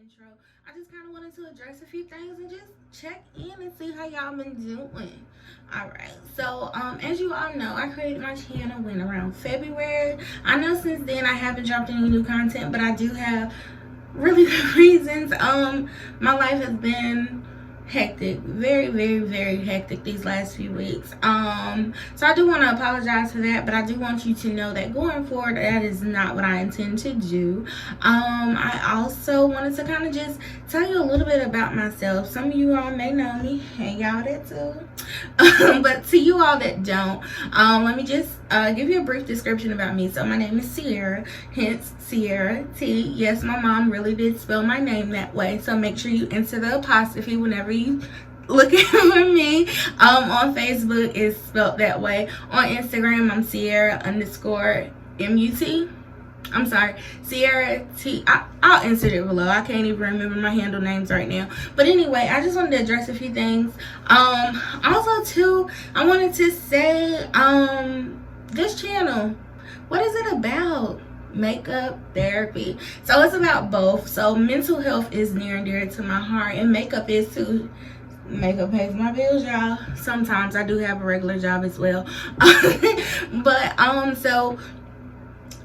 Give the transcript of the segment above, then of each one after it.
intro. I just kind of wanted to address a few things and just check in and see how y'all been doing. Alright, so as you all know, I created my channel when around February. I know since then I haven't dropped any new content, but I do have really good reasons. My life has been hectic, very hectic these last few weeks. So I do want to apologize for that, but I do want you to know that going forward, that is not what I intend to do. I also wanted to kind of just tell you a little bit about myself. Some of you all may know me, and y'all that too. But to you all that don't, let me just give you a brief description about me. So my name is Ci'Era, hence Ci'Era T. Yes, my mom really did spell my name that way, so make sure you enter the apostrophe whenever you looking for me. On Facebook it's spelled that way. On Instagram I'm Ci'Era_MUT. I'm sorry, Ci'Era T. I'll insert it below. I can't even remember my handle names right now. But anyway, I just wanted to address a few things. Also too, I wanted to say, this channel, what is it about? Makeup therapy. So it's about both. So mental health is near and dear to my heart, and makeup is too. Makeup pays my bills, y'all. Sometimes I do have a regular job as well. But so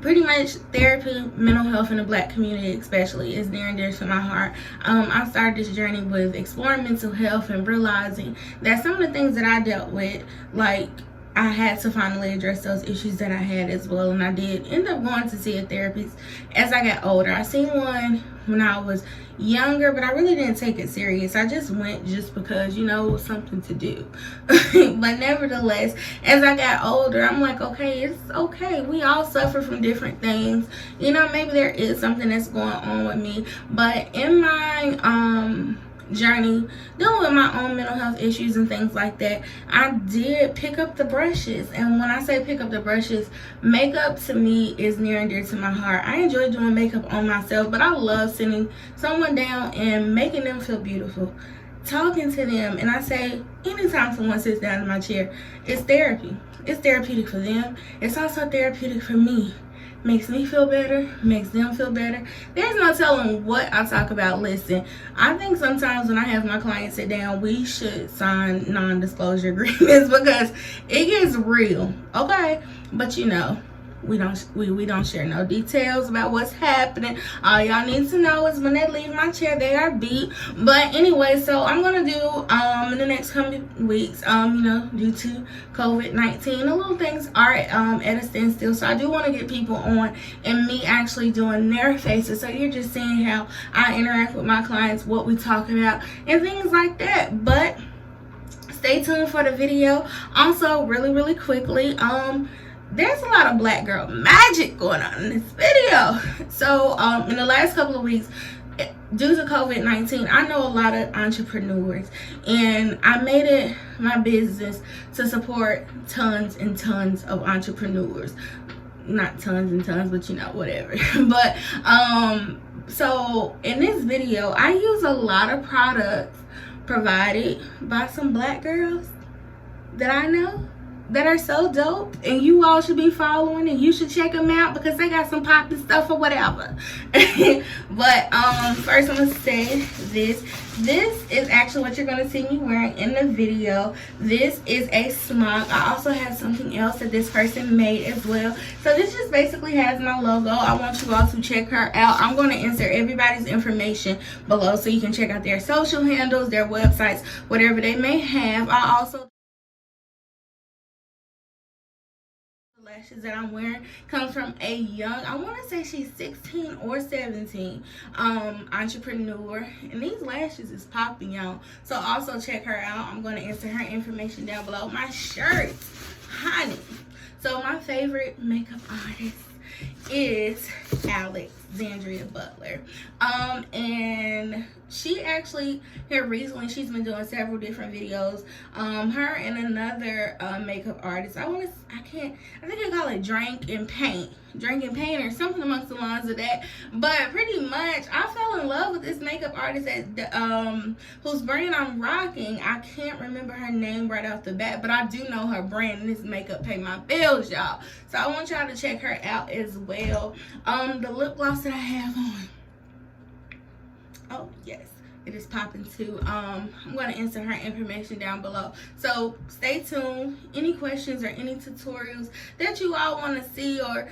pretty much therapy, mental health in the Black community especially, is near and dear to my heart. I started this journey with exploring mental health and realizing that some of the things that I dealt with, like, I had to finally address those issues that I had as well, and I did end up going to see a therapist as I got older. I seen one when I was younger, but I really didn't take it serious. I just went just because, you know, it was something to do. But nevertheless, as I got older, I'm like, okay, it's okay. We all suffer from different things. You know, maybe there is something that's going on with me. But in my journey dealing with my own mental health issues and things like that, I did pick up the brushes. And when I say pick up the brushes, makeup to me is near and dear to my heart. I enjoy doing makeup on myself, but I love sitting someone down and making them feel beautiful, talking to them. And I say, anytime someone sits down in my chair, it's therapy. It's therapeutic for them. It's also therapeutic for me. Makes me feel better, makes them feel better. There's no telling what I talk about. Listen, I think sometimes when I have my clients sit down, we should sign non-disclosure agreements because it gets real, okay? But you know, we don't share no details about what's happening. All y'all need to know is when they leave my chair, they are beat. But anyway, so I'm gonna do in the next coming weeks, you know, due to COVID-19, the little things are at a standstill. So I do want to get people on and me actually doing their faces, so you're just seeing how I interact with my clients, what we talk about, and things like that. But stay tuned for the video. Also, really quickly, there's a lot of Black girl magic going on in this video. So in the last couple of weeks, due to COVID-19, I know a lot of entrepreneurs, and I made it my business to support tons and tons of entrepreneurs. Not tons and tons, but you know, whatever. But so in this video, I use a lot of products provided by some Black girls that I know that are so dope, and you all should be following, and you should check them out because they got some popping stuff or whatever. But first I'm gonna say this is actually what you're gonna see me wearing in the video. This is a smock. I also have something else that this person made as well. So this just basically has my logo. I want you all to check her out. I'm going to insert everybody's information below so you can check out their social handles, their websites, whatever they may have. I also, lashes that I'm wearing comes from a young, I want to say she's 16 or 17, entrepreneur, and these lashes is popping, y'all. So also check her out. I'm going to insert her information down below. My shirt, honey. So my favorite makeup artist is Alexandria Butler, and she actually here recently, she's been doing several different videos. Her and another makeup artist, I think they call it Drink and Paint or something amongst the lines of that. But pretty much I fell in love with this makeup artist whose brand I'm rocking. I can't remember her name right off the bat, but I do know her brand, and this makeup pay my bills, y'all. So I want y'all to check her out as well. The lip gloss that I have on Oh, yes. It is popping too. I'm going to insert her information down below. So stay tuned. Any questions or any tutorials that you all want to see or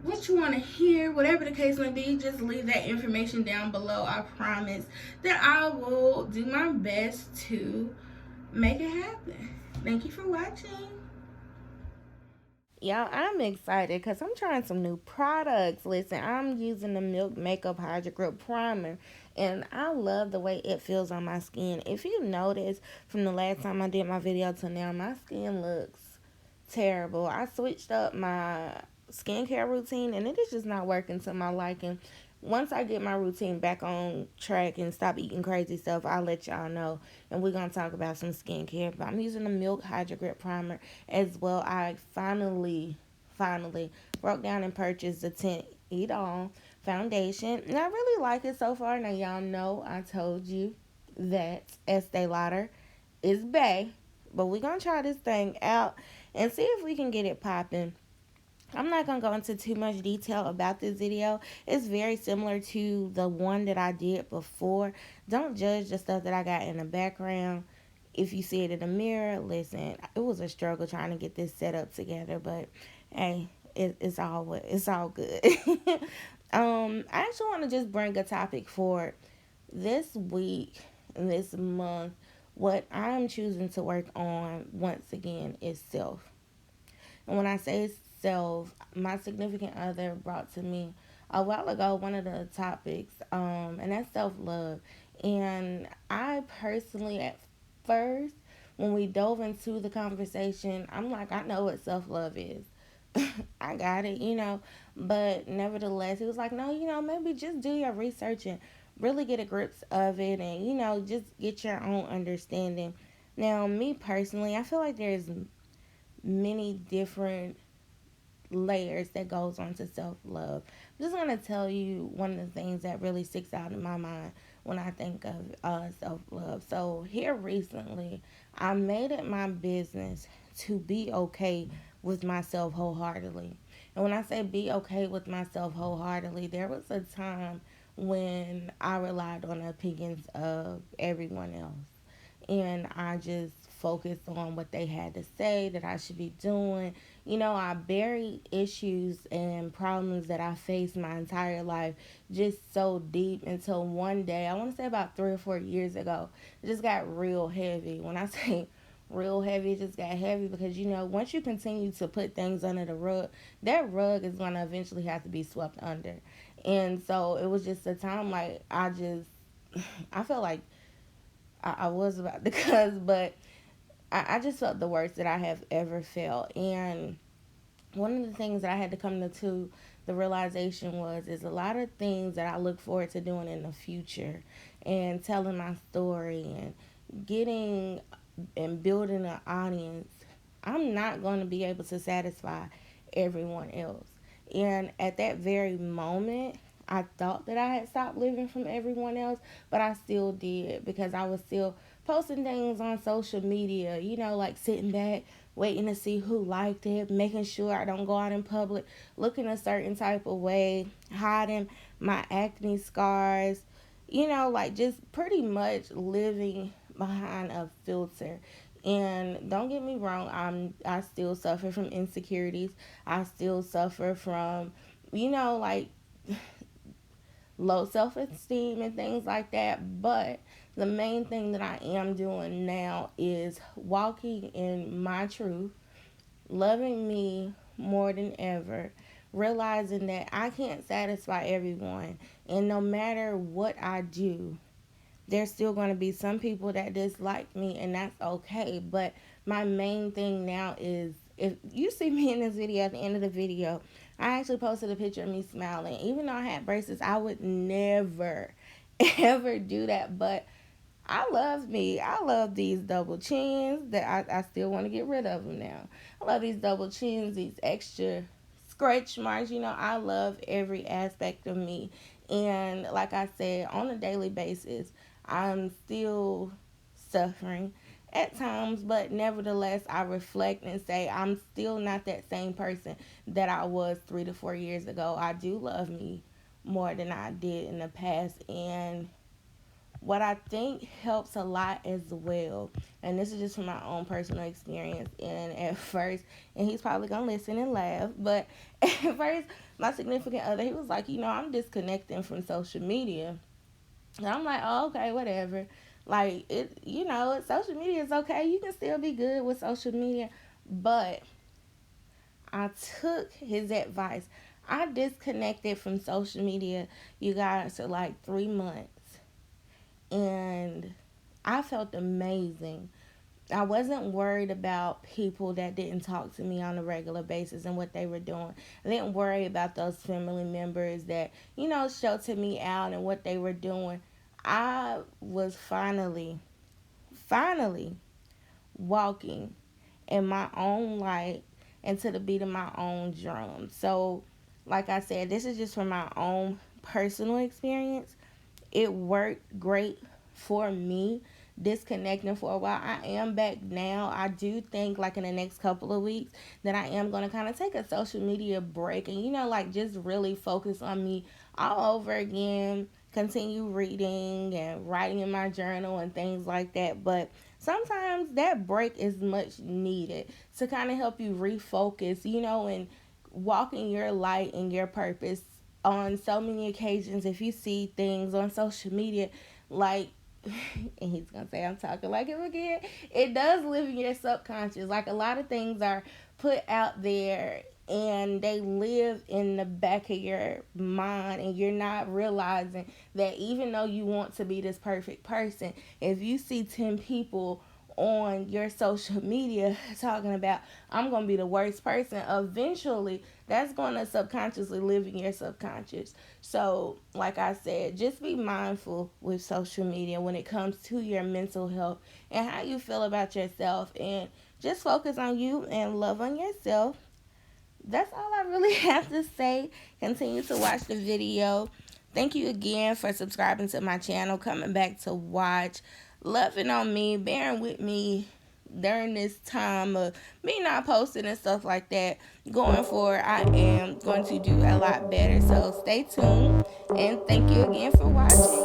what you want to hear, whatever the case may be, just leave that information down below. I promise that I will do my best to make it happen. Thank you for watching. Y'all, I'm excited because I'm trying some new products. Listen, I'm using the Milk Makeup Hydro Grip Primer, and I love the way it feels on my skin. If you notice, from the last time I did my video to now, my skin looks terrible. I switched up my skincare routine, and it is just not working to my liking. Once I get my routine back on track and stop eating crazy stuff, I'll let y'all know. And we're going to talk about some skincare. But I'm using the Milk Hydro Grip Primer as well. I finally broke down and purchased the Tint Idole foundation. And I really like it so far. Now, y'all know I told you that Estee Lauder is bae. But we're going to try this thing out and see if we can get it popping. I'm not going to go into too much detail about this video. It's very similar to the one that I did before. Don't judge the stuff that I got in the background. If you see it in the mirror, listen, it was a struggle trying to get this set up together, but hey, it's all good. I actually want to just bring a topic for this week, this month. What I'm choosing to work on once again is self. And when I say self, my significant other brought to me a while ago one of the topics, and that's self-love. And I personally, at first, when we dove into the conversation, I'm like, I know what self-love is. I got it, But nevertheless, it was like, no, maybe just do your research and really get a grip of it and, just get your own understanding. Now, me personally, I feel like there's many different layers that goes on to self-love. I'm just going to tell you one of the things that really sticks out in my mind when I think of self-love. So here recently, I made it my business to be okay with myself wholeheartedly. And when I say be okay with myself wholeheartedly, there was a time when I relied on the opinions of everyone else. And I just focused on what they had to say that I should be doing. I buried issues and problems that I faced my entire life just so deep until one day, I want to say about 3 or 4 years ago, it just got real heavy. When I say real heavy, it just got heavy because, once you continue to put things under the rug, that rug is going to eventually have to be swept under. And so it was just a time like I felt like I was about to cuss, but I just felt the worst that I have ever felt. And one of the things that I had to come to the realization is a lot of things that I look forward to doing in the future and telling my story and getting and building an audience, I'm not going to be able to satisfy everyone else. And at that very moment, I thought that I had stopped living from everyone else, but I still did because I was still posting things on social media, like sitting back, waiting to see who liked it, making sure I don't go out in public looking a certain type of way, hiding my acne scars, like just pretty much living behind a filter. And don't get me wrong, I still suffer from insecurities. I still suffer from, like low self-esteem and things like that. But the main thing that I am doing now is walking in my truth, loving me more than ever, realizing that I can't satisfy everyone. And no matter what I do, there's still going to be some people that dislike me, and that's okay. But my main thing now is, if you see me in this video, at the end of the video, I actually posted a picture of me smiling. Even though I had braces, I would never, ever do that. But I love me. I love these double chins that I still want to get rid of them now. I love these double chins, these extra scratch marks. I love every aspect of me. And like I said, on a daily basis, I'm still suffering at times, but nevertheless, I reflect and say I'm still not that same person that I was 3 to 4 years ago. I do love me more than I did in the past, and what I think helps a lot as well, and this is just from my own personal experience, and at first, and he's probably gonna listen and laugh, but at first, my significant other, he was like, I'm disconnecting from social media. And I'm like, oh, okay, whatever. Like, social media is okay. You can still be good with social media. But I took his advice. I disconnected from social media, you guys, for like 3 months. And I felt amazing. I wasn't worried about people that didn't talk to me on a regular basis and what they were doing. I didn't worry about those family members that, shouted me out and what they were doing. I was finally walking in my own light and to the beat of my own drum. So, like I said, this is just from my own personal experience. It worked great for me disconnecting for a while. I am back now. I do think like in the next couple of weeks that I am going to kind of take a social media break and like just really focus on me all over again, continue reading and writing in my journal and things like that. But sometimes that break is much needed to kind of help you refocus, and walk in your light and your purpose. On so many occasions, if you see things on social media, like, and he's gonna say I'm talking like him again, it does live in your subconscious. Like, a lot of things are put out there and they live in the back of your mind, and you're not realizing that even though you want to be this perfect person, if you see 10 people on your social media talking about I'm gonna be the worst person, eventually that's gonna subconsciously live in your subconscious. So, like I said, just be mindful with social media when it comes to your mental health and how you feel about yourself, and just focus on you and love on yourself. That's all I really have to say. Continue to watch the video. Thank you again for subscribing to my channel, coming back to watch, loving on me, bearing with me during this time of me not posting and stuff like that. Going forward, I am going to do a lot better. So stay tuned, and thank you again for watching.